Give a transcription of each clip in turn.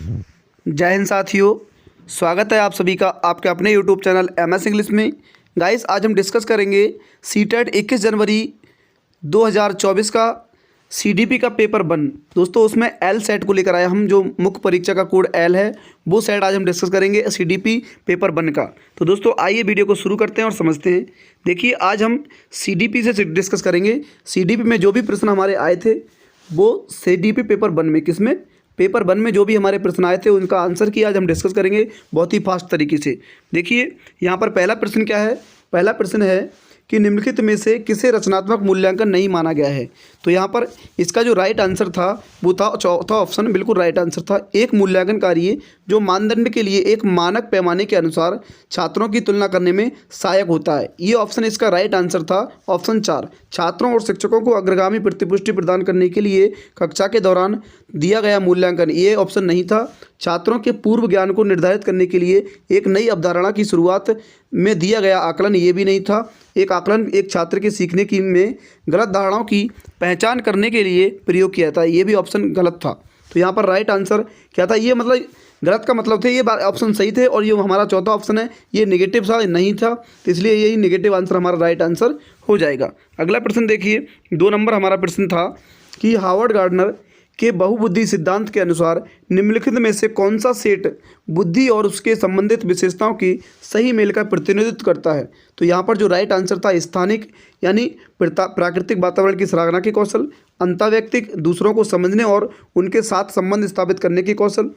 जय हिंद साथियों, स्वागत है आप सभी का आपके अपने यूट्यूब चैनल MS इंग्लिश में। गाइस, आज हम डिस्कस करेंगे सीटेट 21 जनवरी 2024 का CDP का पेपर 1। दोस्तों, उसमें L सेट को लेकर आया हम, जो मुख्य परीक्षा का कोड L है, वो सेट आज हम डिस्कस करेंगे CDP पेपर 1 का। तो दोस्तों, आइए वीडियो को शुरू करते हैं और समझते हैं। देखिए, आज हम CDP से डिस्कस करेंगे। CDP में जो भी प्रश्न हमारे आए थे वो CDP पेपर 1 में, किसमें, पेपर 1 में जो भी हमारे प्रश्न आए थे उनका आंसर की आज हम डिस्कस करेंगे बहुत ही फास्ट तरीके से। देखिए, यहाँ पर पहला प्रश्न क्या है। पहला प्रश्न है कि निम्नलिखित में से किसे रचनात्मक मूल्यांकन नहीं माना गया है। तो यहाँ पर इसका जो राइट आंसर था वो था चौथा ऑप्शन, बिल्कुल राइट आंसर था। एक मूल्यांकन कार्य जो मानदंड के लिए एक मानक पैमाने के अनुसार छात्रों की तुलना करने में सहायक होता है, ये ऑप्शन इसका राइट आंसर था, ऑप्शन 4। छात्रों और शिक्षकों को अग्रगामी प्रतिपुष्टि प्रदान करने के लिए कक्षा के दौरान दिया गया मूल्यांकन, ये ऑप्शन नहीं था। छात्रों के पूर्व ज्ञान को निर्धारित करने के लिए एक नई अवधारणा की शुरुआत में दिया गया आकलन, ये भी नहीं था। एक आकलन एक छात्र के सीखने की में गलत धारणाओं की पहचान करने के लिए प्रयोग किया था, ये भी ऑप्शन गलत था। तो यहाँ पर राइट आंसर क्या था, ये मतलब गलत का मतलब थे, ये ऑप्शन सही थे। और ये हमारा चौथा ऑप्शन है, ये नेगेटिव था, नहीं था, तो इसलिए यही नेगेटिव आंसर हमारा राइट आंसर हो जाएगा। अगला प्रश्न देखिए, 2 नंबर हमारा प्रश्न था कि हार्वर्ड गार्डनर के बहुबुद्धि सिद्धांत के अनुसार निम्नलिखित में से कौन सा सेट बुद्धि और उसके संबंधित विशेषताओं की सही मेल का प्रतिनिधित्व करता है। तो यहाँ पर जो राइट आंसर था, स्थानिक यानी प्राकृतिक वातावरण की सराहना के कौशल, अंतर्वैयक्तिक दूसरों को समझने और उनके साथ संबंध स्थापित करने के कौशल,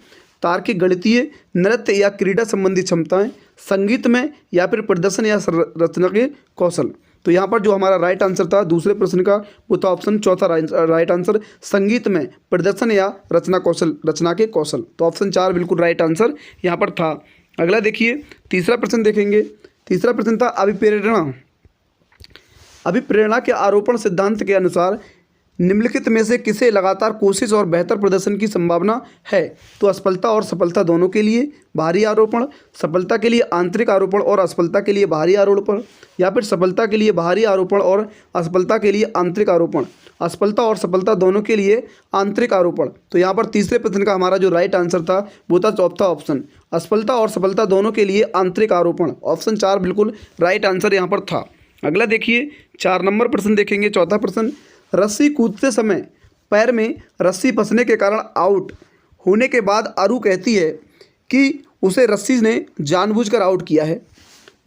तार्किक गणितीय नृत्य या क्रीड़ा संबंधी क्षमताएं, संगीत में या फिर प्रदर्शन या रचना के कौशल। तो यहाँ पर जो हमारा राइट आंसर था दूसरे प्रश्न का वो था ऑप्शन चौथा राइट आंसर, संगीत में प्रदर्शन या रचना कौशल, रचना के कौशल। तो ऑप्शन 4 बिल्कुल राइट आंसर यहाँ पर था। अगला देखिए, तीसरा प्रश्न देखेंगे। तीसरा प्रश्न था अभिप्रेरणा। अभिप्रेरणा के आरोपण सिद्धांत के अनुसार निम्नलिखित में से किसे लगातार कोशिश और बेहतर प्रदर्शन की संभावना है। तो असफलता और सफलता दोनों के लिए बाहरी आरोपण, सफलता के लिए आंतरिक आरोपण और असफलता के लिए बाहरी आरोपण, या फिर सफलता के लिए बाहरी आरोपण और असफलता के लिए आंतरिक आरोपण, असफलता और सफलता दोनों के लिए आंतरिक आरोपण। तो यहाँ पर तीसरे प्रश्न का हमारा जो राइट आंसर था वो था चौथा ऑप्शन, असफलता और सफलता दोनों के लिए आंतरिक आरोपण। ऑप्शन 4 बिल्कुल राइट आंसर यहाँ पर था। अगला देखिए, 4 नंबर प्रश्न देखेंगे। चौथा प्रश्न, रस्सी कूदते समय पैर में रस्सी फंसने के कारण आउट होने के बाद आरू कहती है कि उसे रस्सी ने जानबूझकर आउट किया है।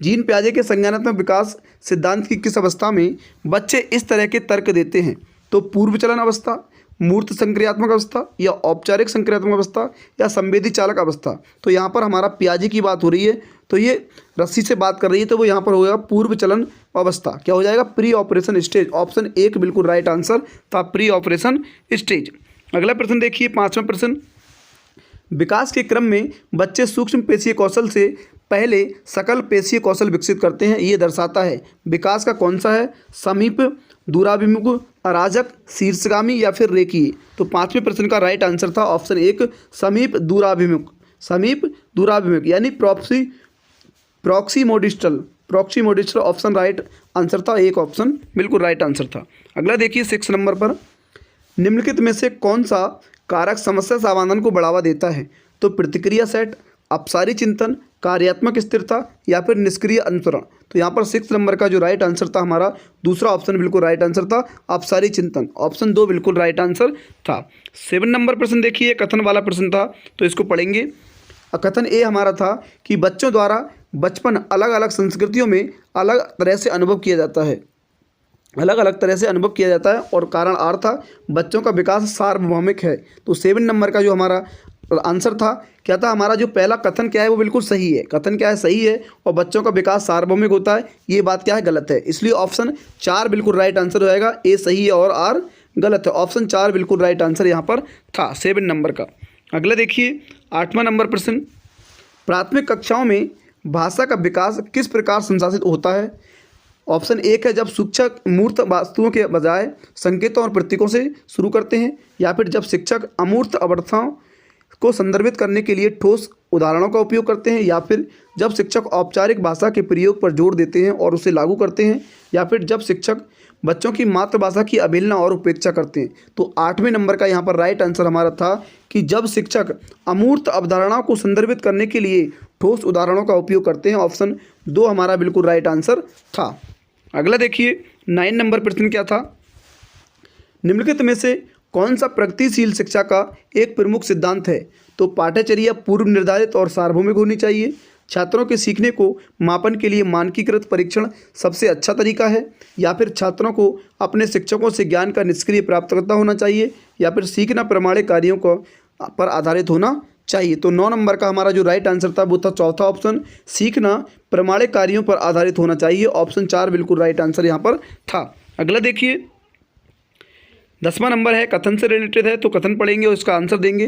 जीन प्याजे के संज्ञानात्मक विकास सिद्धांत की किस अवस्था में बच्चे इस तरह के तर्क देते हैं। तो पूर्व चलन अवस्था, मूर्त संक्रियात्मक अवस्था, या औपचारिक संक्रियात्मक अवस्था, या संवेदी चालक अवस्था। तो यहाँ पर हमारा प्याजे की बात हो रही है, तो ये रस्सी से बात कर रही है, तो वो यहाँ पर होगा पूर्व चलन अवस्था। क्या हो जाएगा, प्री ऑपरेशन स्टेज। ऑप्शन 1 बिल्कुल राइट आंसर था, प्री ऑपरेशन स्टेज। अगला प्रश्न देखिए, 5वां प्रश्न, विकास के क्रम में बच्चे सूक्ष्म पेशीय कौशल से पहले सकल पेशीय कौशल विकसित करते हैं, ये दर्शाता है विकास का कौन सा है, समीप, दूराभिमुख, अराजक, शीर्षगामी या फिर रेखीय। तो 5वें प्रश्न का राइट आंसर था ऑप्शन 1, समीप दूराभिमुख। समीप दूराभिमुख यानी प्रॉक्सीमोडिस्टल ऑप्शन राइट आंसर था, एक ऑप्शन बिल्कुल राइट आंसर था। अगला देखिए, 6 नंबर पर, निम्नलिखित में से कौन सा कारक समस्या समाधान को बढ़ावा देता है। तो प्रतिक्रिया सेट, अपसारी चिंतन, कार्यात्मक स्थिरता, या फिर निष्क्रिय अनुसरण। तो यहाँ पर 6 नंबर का जो राइट आंसर था हमारा दूसरा ऑप्शन बिल्कुल राइट आंसर था, अपसारी चिंतन। ऑप्शन 2 बिल्कुल राइट आंसर था। 7 नंबर प्रश्न देखिए, कथन वाला प्रश्न था, तो इसको पढ़ेंगे। कथन ए हमारा था कि बच्चों द्वारा बचपन अलग अलग संस्कृतियों में अलग तरह से अनुभव किया जाता है, अलग अलग तरह से अनुभव किया जाता है। और कारण आर था बच्चों का विकास सार्वभौमिक है। तो 7 नंबर का जो हमारा आंसर था क्या था, हमारा जो पहला कथन क्या है वो बिल्कुल सही है। कथन क्या है, सही है, और बच्चों का विकास सार्वभौमिक होता है, ये बात क्या है, गलत है। इसलिए ऑप्शन 4 बिल्कुल राइट आंसर हो जाएगा, ए सही है और आर गलत है। ऑप्शन 4 बिल्कुल राइट आंसर यहाँ पर था 7 नंबर का। अगला देखिए, 8वां नंबर प्रश्न, प्राथमिक कक्षाओं में भाषा का विकास किस प्रकार संसाधित होता है। ऑप्शन 1 है, जब शिक्षक मूर्त वस्तुओं के बजाय संकेतों और प्रतीकों से शुरू करते हैं, या फिर जब शिक्षक अमूर्त अवस्थाओं को संदर्भित करने के लिए ठोस उदाहरणों का उपयोग करते हैं, या फिर जब शिक्षक औपचारिक भाषा के प्रयोग पर जोर देते हैं और उसे लागू करते हैं, या फिर जब शिक्षक बच्चों की मातृभाषा की अवहेलना और उपेक्षा करते हैं। तो 8वें नंबर का यहाँ पर राइट आंसर हमारा था कि जब शिक्षक अमूर्त अवधारणाओं को संदर्भित करने के लिए ठोस उदाहरणों का उपयोग करते हैं। ऑप्शन 2 हमारा बिल्कुल राइट आंसर था। अगला देखिए 9 नंबर प्रश्न क्या था, निम्नलिखित में से कौन सा प्रगतिशील शिक्षा का एक प्रमुख सिद्धांत है। तो पाठ्यचर्या पूर्व निर्धारित और सार्वभौमिक होनी चाहिए, छात्रों के सीखने को मापन के लिए मानकीकृत परीक्षण सबसे अच्छा तरीका है, या फिर छात्रों को अपने शिक्षकों से ज्ञान का निष्क्रिय प्राप्तकर्ता होना चाहिए, या फिर सीखना प्रमाणिक कार्यों को पर आधारित होना चाहिए। तो 9 नंबर का हमारा जो राइट आंसर था वो था चौथा ऑप्शन, सीखना प्रमाणिक कार्यों पर आधारित होना चाहिए। ऑप्शन 4 बिल्कुल राइट आंसर यहाँ पर था। अगला देखिए 10वां नंबर है, कथन से रिलेटेड है। तो कथन पढ़ेंगे और इसका आंसर देंगे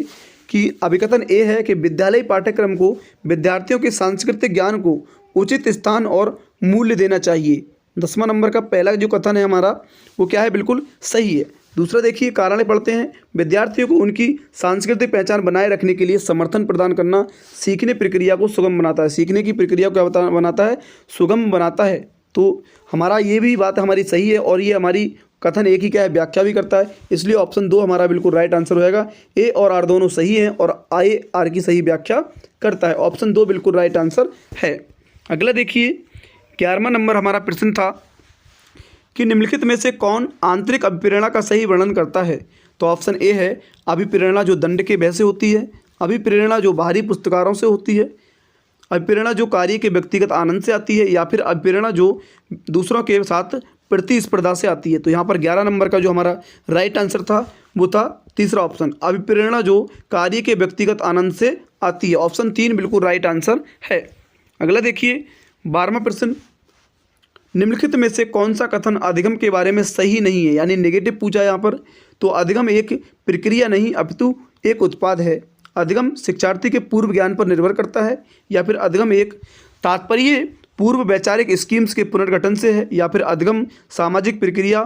कि अभिकथन ए है कि विद्यालय पाठ्यक्रम को विद्यार्थियों के सांस्कृतिक ज्ञान को उचित स्थान और मूल्य देना चाहिए। 10वां नंबर का पहला जो कथन है हमारा वो क्या है, बिल्कुल सही है। दूसरा देखिए कारण पढ़ते हैं, विद्यार्थियों को उनकी सांस्कृतिक पहचान बनाए रखने के लिए समर्थन प्रदान करना सीखने प्रक्रिया को सुगम बनाता है। सीखने की प्रक्रिया को क्या बनाता है, सुगम बनाता है। तो हमारा ये भी बात हमारी सही है और ये हमारी कथन एक ही क्या है, व्याख्या भी करता है। इसलिए ऑप्शन 2 हमारा बिल्कुल राइट आंसर हो जाएगा। ए और आर दोनों सही हैं और आई आर की सही व्याख्या करता है। ऑप्शन 2 बिल्कुल राइट आंसर है। अगला देखिए 11वां नंबर हमारा प्रश्न था कि निम्नलिखित में से कौन आंतरिक अभिप्रेरणा का सही वर्णन करता है। तो ऑप्शन ए है अभिप्रेरणा जो दंड के भय से होती है, अभिप्रेरणा जो बाहरी पुरस्कारों से होती है, अभिप्रेरणा जो कार्य के व्यक्तिगत आनंद से आती है, या फिर अभिप्रेरणा जो दूसरों के साथ प्रतिस्पर्धा से आती है। तो यहाँ पर 11 नंबर का जो हमारा राइट आंसर था वो था तीसरा ऑप्शन, अभिप्रेरणा जो कार्य के व्यक्तिगत आनंद से आती है। ऑप्शन 3 बिल्कुल राइट आंसर है। अगला देखिए 12वां प्रश्न, निम्नलिखित में से कौन सा कथन अधिगम के बारे में सही नहीं है, यानी नेगेटिव पूछा है यहाँ पर। तो अधिगम एक प्रक्रिया नहीं अपितु एक उत्पाद है, अधिगम शिक्षार्थी के पूर्व ज्ञान पर निर्भर करता है, या फिर अधिगम एक तात्पर्य पूर्व वैचारिक स्कीम्स के पुनर्गठन से है, या फिर अधिगम सामाजिक प्रक्रिया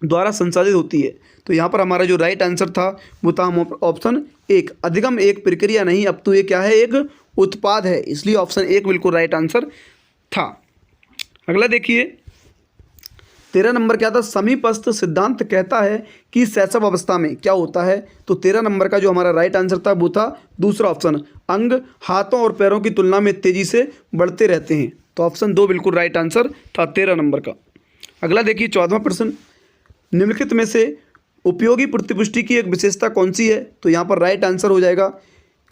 द्वारा संसाधित होती है। तो यहाँ पर हमारा जो राइट आंसर था वो था ऑप्शन 1, अधिगम एक प्रक्रिया नहीं अपितु ये क्या है, एक उत्पाद है। इसलिए ऑप्शन 1 बिल्कुल राइट आंसर था। अगला देखिए 13 नंबर क्या था, समीपस्थ सिद्धांत कहता है कि शैशव अवस्था में क्या होता है। तो 13 नंबर का जो हमारा राइट आंसर था वो था दूसरा ऑप्शन, अंग हाथों और पैरों की तुलना में तेजी से बढ़ते रहते हैं। तो ऑप्शन 2 बिल्कुल राइट आंसर था 13 नंबर का। अगला देखिए 14वां प्रश्न, निम्नलिखित में से उपयोगी प्रतिपुष्टि की एक विशेषता कौन सी है। तो यहाँ पर राइट आंसर हो जाएगा,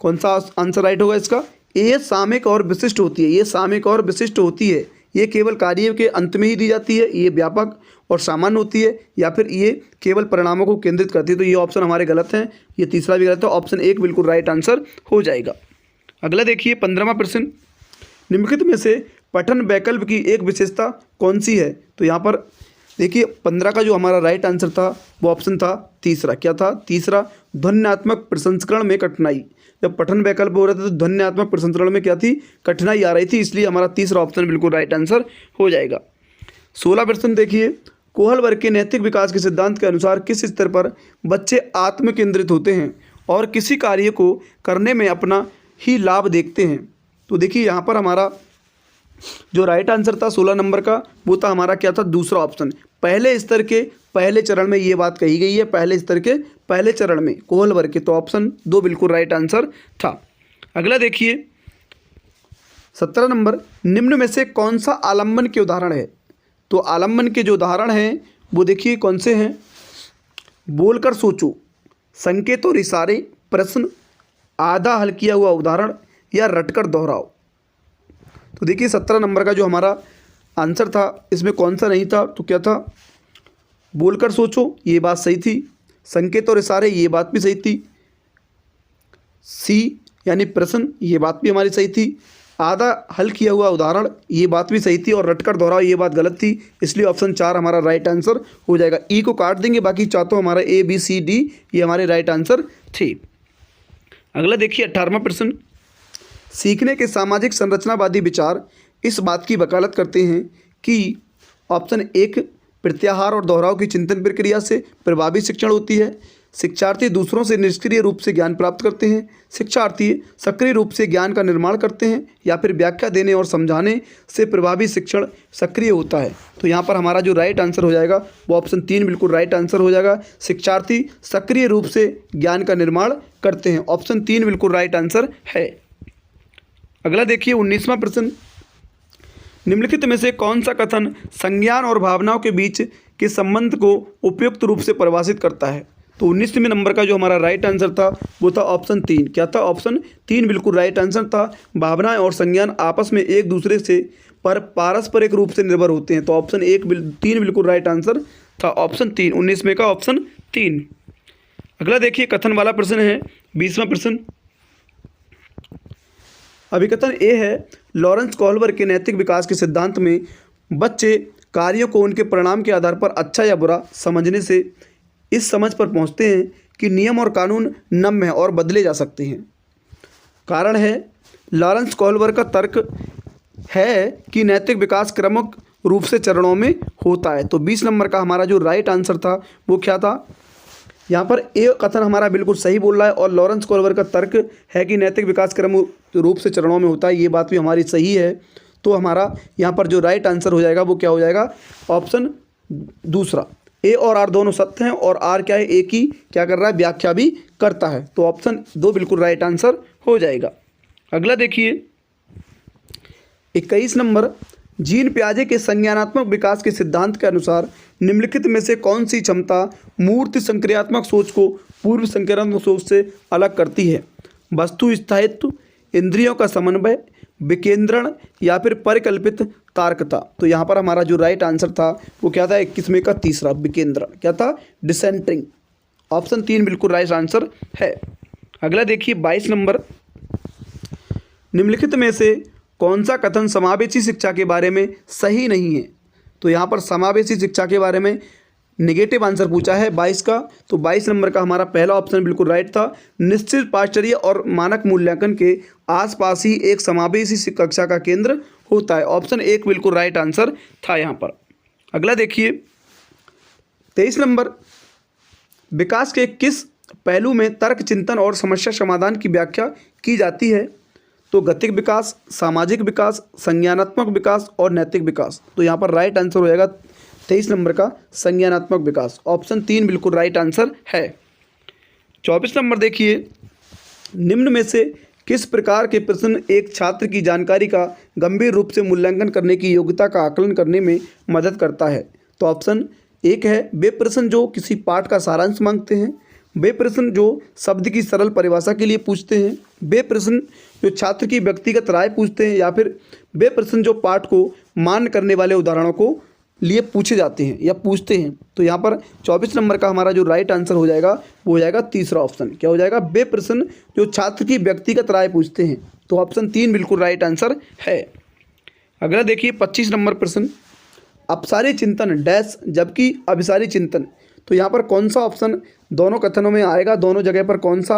कौन सा आंसर राइट होगा इसका, ये सामयिक और विशिष्ट होती है। ये सामयिक और विशिष्ट होती है, ये केवल कार्य के अंत में ही दी जाती है, ये व्यापक और सामान्य होती है, या फिर ये केवल परिणामों को केंद्रित करती है। तो ये ऑप्शन हमारे गलत हैं, ये तीसरा भी गलत है। ऑप्शन 1 बिल्कुल राइट आंसर हो जाएगा। अगला देखिए 15वां प्रश्न, निम्नलिखित में से पठन वैकल्प की एक विशेषता कौन सी है। तो यहाँ पर देखिए 15 का जो हमारा राइट आंसर था वो ऑप्शन था तीसरा, क्या था, तीसरा, ध्वन्यात्मक प्रसंस्करण में कठिनाई। जब पठन वैकल्प हो रहे थे तो ध्वन्यात्मक प्रसंस्करण में क्या थी, कठिनाई आ रही थी, इसलिए हमारा तीसरा ऑप्शन बिल्कुल राइट आंसर हो जाएगा। 16 प्रश्न देखिए, कोहल वर्ग के नैतिक विकास के सिद्धांत के अनुसार किस स्तर पर बच्चे आत्म केंद्रित होते हैं और किसी कार्य को करने में अपना ही लाभ देखते हैं। तो देखिए यहाँ पर हमारा जो राइट आंसर था 16 नंबर का वो था हमारा क्या था, दूसरा ऑप्शन, पहले स्तर के पहले चरण में ये बात कही गई है, पहले स्तर के पहले चरण में कोहल वर्ग के। तो ऑप्शन 2 बिल्कुल राइट आंसर था। अगला देखिए 17 नंबर, निम्न में से कौन सा आलम्बन के उदाहरण है। तो आलम्बन के जो उदाहरण हैं वो देखिए कौन से हैं, बोलकर सोचो, संकेत और इशारे, प्रश्न, आधा हल किया हुआ उदाहरण, या रटकर दोहराओ। तो देखिए 17 नंबर का जो हमारा आंसर था इसमें कौन सा नहीं था, तो क्या था, बोलकर सोचो, ये बात सही थी, संकेत और इशारे ये बात भी सही थी, सी यानी प्रश्न ये बात भी हमारी सही थी, आधा हल किया हुआ उदाहरण ये बात भी सही थी, और रटकर दोहराओ ये बात गलत थी। इसलिए ऑप्शन 4 हमारा राइट आंसर हो जाएगा। ई को काट देंगे, बाकी चारों हमारा ए बी सी डी ये हमारे राइट आंसर थे। अगला देखिए 18वां प्रश्न, सीखने के सामाजिक संरचनावादी विचार इस बात की वकालत करते हैं कि ऑप्शन 1 प्रत्याहार और दोहराव की चिंतन प्रक्रिया से प्रभावी शिक्षण होती है, शिक्षार्थी दूसरों से निष्क्रिय रूप से ज्ञान प्राप्त करते हैं, शिक्षार्थी सक्रिय रूप से ज्ञान का निर्माण करते हैं, या फिर व्याख्या देने और समझाने से प्रभावी शिक्षण सक्रिय होता है। तो यहाँ पर हमारा जो राइट आंसर हो जाएगा वो ऑप्शन 3 बिल्कुल राइट आंसर हो जाएगा। शिक्षार्थी सक्रिय रूप से ज्ञान का निर्माण करते हैं, ऑप्शन 3 बिल्कुल राइट आंसर है। अगला देखिए 19वां प्रश्न, निम्नलिखित में से कौन सा कथन संज्ञान और भावनाओं के बीच के संबंध को उपयुक्त रूप से परिभाषित करता है। तो 19वें नंबर का जो हमारा राइट आंसर था वो था ऑप्शन 3। क्या था? ऑप्शन 3 बिल्कुल राइट आंसर था। भावनाएं और संज्ञान आपस में एक दूसरे से पारस्परिक रूप से निर्भर होते हैं। तो ऑप्शन 3 बिल्कुल राइट आंसर था, ऑप्शन 3, 19वें का ऑप्शन 3। अगला देखिए कथन वाला प्रश्न है 20वां प्रश्न। अभिकथन ए है, लॉरेंस कोहलर के नैतिक विकास के सिद्धांत में बच्चे कार्यों को उनके परिणाम के आधार पर अच्छा या बुरा समझने से इस समझ पर पहुंचते हैं कि नियम और कानून नम्य और बदले जा सकते हैं। कारण है, लॉरेंस कोहलर का तर्क है कि नैतिक विकास क्रमिक रूप से चरणों में होता है। तो 20 नंबर का हमारा जो राइट आंसर था वो क्या था? यहाँ पर ए कथन हमारा बिल्कुल सही बोल रहा है और लॉरेंस कोहलर का तर्क है कि नैतिक विकास क्रम रूप से चरणों में होता है, ये बात भी हमारी सही है। तो हमारा यहाँ पर जो राइट आंसर हो जाएगा वो क्या हो जाएगा? ऑप्शन दूसरा। ए और आर दोनों सत्य हैं और आर क्या है? ए की क्या कर रहा है? व्याख्या भी करता है। तो ऑप्शन 2 बिल्कुल राइट आंसर हो जाएगा। अगला देखिए 21 नंबर, जीन पियाजे के संज्ञानात्मक विकास के सिद्धांत के अनुसार निम्नलिखित में से कौन सी क्षमता मूर्त संक्रियात्मक सोच को पूर्व संक्रियात्मक सोच से अलग करती है? वस्तु स्थायित्व, इंद्रियों का समन्वय, विकेंद्रण, या फिर परिकल्पित तार्कता। तो यहाँ पर हमारा जो राइट आंसर था वो क्या था? 21वें का तीसरा, विकेंद्रण। क्या था? डिसेंटरिंग। ऑप्शन 3 बिल्कुल राइट आंसर है। अगला देखिए 22 नंबर, निम्नलिखित में से कौन सा कथन समावेशी शिक्षा के बारे में सही नहीं है? तो यहाँ पर समावेशी शिक्षा के बारे में नेगेटिव आंसर पूछा है 22 का। तो 22 नंबर का हमारा पहला ऑप्शन बिल्कुल राइट था। निश्चित पाठ्यचर्या और मानक मूल्यांकन के आसपास ही एक समावेशी कक्षा का केंद्र होता है। ऑप्शन 1 बिल्कुल राइट आंसर था यहाँ पर। अगला देखिए 23 नंबर, विकास के किस पहलू में तर्क चिंतन और समस्या समाधान की व्याख्या की जाती है? तो गतिक विकास, सामाजिक विकास, संज्ञानात्मक विकास और नैतिक विकास। तो यहाँ पर राइट आंसर हो जाएगा 23 नंबर का संज्ञानात्मक विकास। ऑप्शन 3 बिल्कुल राइट आंसर है। 24 नंबर देखिए, निम्न में से किस प्रकार के प्रश्न एक छात्र की जानकारी का गंभीर रूप से मूल्यांकन करने की योग्यता का आकलन करने में मदद करता है? तो ऑप्शन 1 है, वे प्रश्न जो किसी पाठ का सारांश मांगते हैं, वे प्रश्न जो शब्द की सरल परिभाषा के लिए पूछते हैं, वे प्रश्न जो छात्र की व्यक्तिगत राय पूछते हैं, या फिर वे प्रश्न जो पाठ को मान्य करने वाले उदाहरणों को लिए पूछे जाते हैं या पूछते हैं। तो यहाँ पर 24 नंबर का हमारा जो राइट आंसर हो जाएगा वो हो जाएगा तीसरा ऑप्शन। क्या हो जाएगा? वे प्रश्न जो छात्र की व्यक्तिगत राय पूछते हैं। तो ऑप्शन 3 बिल्कुल राइट आंसर है। अगला देखिए 25 नंबर प्रश्न, अपसारी चिंतन डैश जबकि अभिसारी चिंतन। तो यहाँ पर कौन सा ऑप्शन दोनों कथनों में आएगा? दोनों जगह पर कौन सा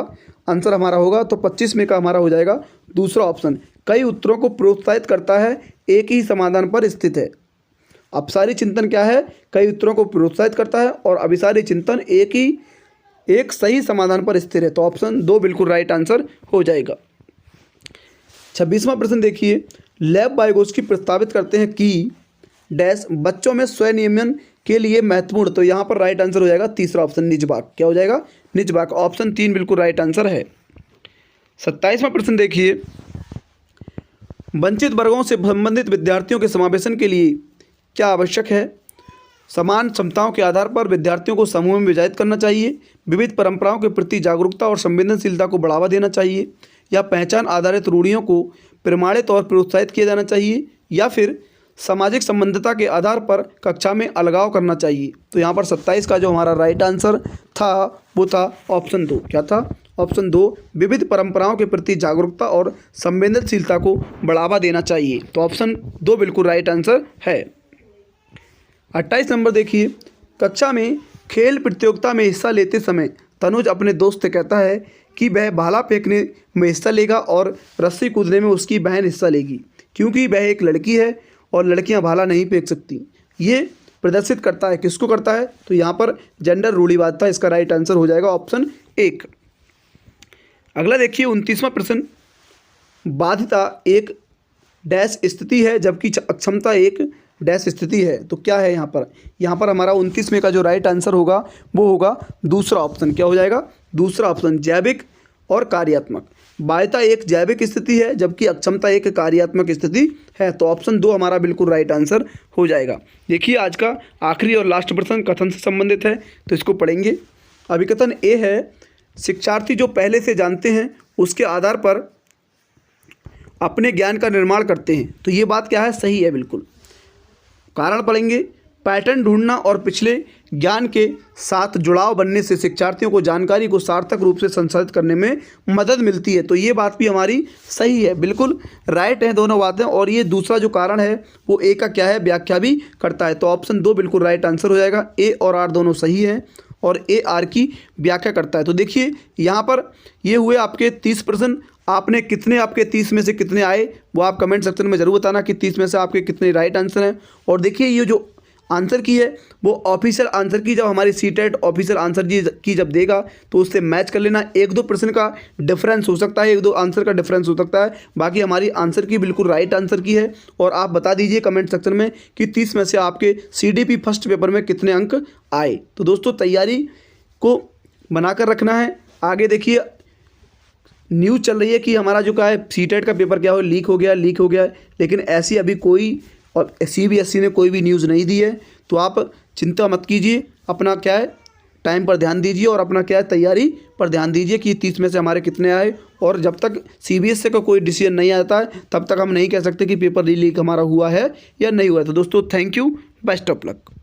आंसर हमारा होगा? तो 25 में का हमारा हो जाएगा दूसरा ऑप्शन। कई उत्तरों को प्रोत्साहित करता है, एक ही समाधान पर स्थित है। अपसारी चिंतन क्या है? कई उत्तरों को प्रोत्साहित करता है, और अभिसारी चिंतन एक सही समाधान पर स्थिर है। तो ऑप्शन 2 बिल्कुल राइट आंसर हो जाएगा। 26वां प्रश्न देखिए, लेव वाइगोत्स्की प्रस्तावित करते हैं कि डैश बच्चों में स्वनियमन के लिए महत्वपूर्ण। तो यहाँ पर राइट आंसर हो जाएगा तीसरा ऑप्शन, निज वाक। क्या हो जाएगा? निज वाक। ऑप्शन 3 बिल्कुल राइट आंसर है। 27वां प्रश्न देखिए, वंचित वर्गों से संबंधित विद्यार्थियों के समावेशन के लिए क्या आवश्यक है? समान क्षमताओं के आधार पर विद्यार्थियों को समूह में विभाजित करना चाहिए, विविध परंपराओं के प्रति जागरूकता और संवेदनशीलता को बढ़ावा देना चाहिए, या पहचान आधारित रूढ़ियों को प्रमाणित और प्रोत्साहित किया जाना चाहिए, या फिर सामाजिक संबंधता के आधार पर कक्षा में अलगाव करना चाहिए। तो यहाँ पर 27 का जो हमारा राइट आंसर था वो था ऑप्शन 2। क्या था? ऑप्शन 2, विविध परंपराओं के प्रति जागरूकता और संवेदनशीलता को बढ़ावा देना चाहिए। तो ऑप्शन 2 बिल्कुल राइट आंसर है। 28 नंबर देखिए, कक्षा में खेल प्रतियोगिता में हिस्सा लेते समय तनुज अपने दोस्त से कहता है कि वह भाला फेंकने में हिस्सा लेगा और रस्सी कूदने में उसकी बहन हिस्सा लेगी, क्योंकि वह एक लड़की है और लड़कियां भाला नहीं फेंक सकती। ये प्रदर्शित करता है। किसको करता है? तो यहाँ पर जेंडर रूढ़िवादिता, इसका राइट आंसर हो जाएगा ऑप्शन 1। अगला देखिए 29वां प्रश्न, बाध्यता एक डैश स्थिति है जबकि अक्षमता एक डैश स्थिति है। तो क्या है यहाँ पर? यहाँ पर हमारा 29वें का जो राइट आंसर होगा वो होगा दूसरा ऑप्शन। क्या हो जाएगा? दूसरा ऑप्शन, जैविक और कार्यात्मक। बाध्यता एक जैविक स्थिति है जबकि अक्षमता एक कार्यात्मक स्थिति है। तो ऑप्शन 2 हमारा बिल्कुल राइट आंसर हो जाएगा। देखिए आज का आखिरी और लास्ट प्रश्न कथन से संबंधित है, तो इसको पढ़ेंगे। अभिकथन ए है, शिक्षार्थी जो पहले से जानते हैं उसके आधार पर अपने ज्ञान का निर्माण करते हैं। तो ये बात क्या है? सही है बिल्कुल। कारण पढ़ेंगे, पैटर्न ढूंढना और पिछले ज्ञान के साथ जुड़ाव बनने से शिक्षार्थियों को जानकारी को सार्थक रूप से संसाधित करने में मदद मिलती है। तो ये बात भी हमारी सही है, बिल्कुल राइट है दोनों बातें। और ये दूसरा जो कारण है वो ए का क्या है? व्याख्या भी करता है। तो ऑप्शन 2 बिल्कुल राइट आंसर हो जाएगा। ए और आर दोनों सही हैं और ए आर की व्याख्या करता है। तो देखिए यहाँ पर ये हुए आपके 30 प्रश्न। आपने कितने, आपके 30 में से कितने आए वो आप कमेंट सेक्शन में ज़रूर बताना कि 30 में से आपके कितने राइट आंसर हैं। और देखिए ये जो आंसर की है वो ऑफिशियल आंसर की जब हमारी सीटेट ऑफिशियल आंसर की जब देगा तो उससे मैच कर लेना। 1-2 प्रश्न का डिफरेंस हो सकता है, 1-2 आंसर का डिफरेंस हो सकता है, बाकी हमारी आंसर की बिल्कुल राइट आंसर की है। और आप बता दीजिए कमेंट सेक्शन में कि 30 में से आपके CDP फर्स्ट पेपर में कितने अंक आए। तो दोस्तों तैयारी को बनाकर रखना है। आगे देखिए न्यूज़ चल रही है कि हमारा जो क्या है सीटेट का पेपर क्या हो लीक हो गया है, लेकिन ऐसी अभी कोई और CBSE ने कोई भी न्यूज़ नहीं दी है। तो आप चिंता मत कीजिए, अपना क्या है टाइम पर ध्यान दीजिए और अपना क्या है तैयारी पर ध्यान दीजिए कि 30 में से हमारे कितने आए। और जब तक CBSE का कोई डिसीजन नहीं आता है तब तक हम नहीं कह सकते कि पेपर लीक हमारा हुआ है या नहीं हुआ है। तो दोस्तों thank you, best of luck.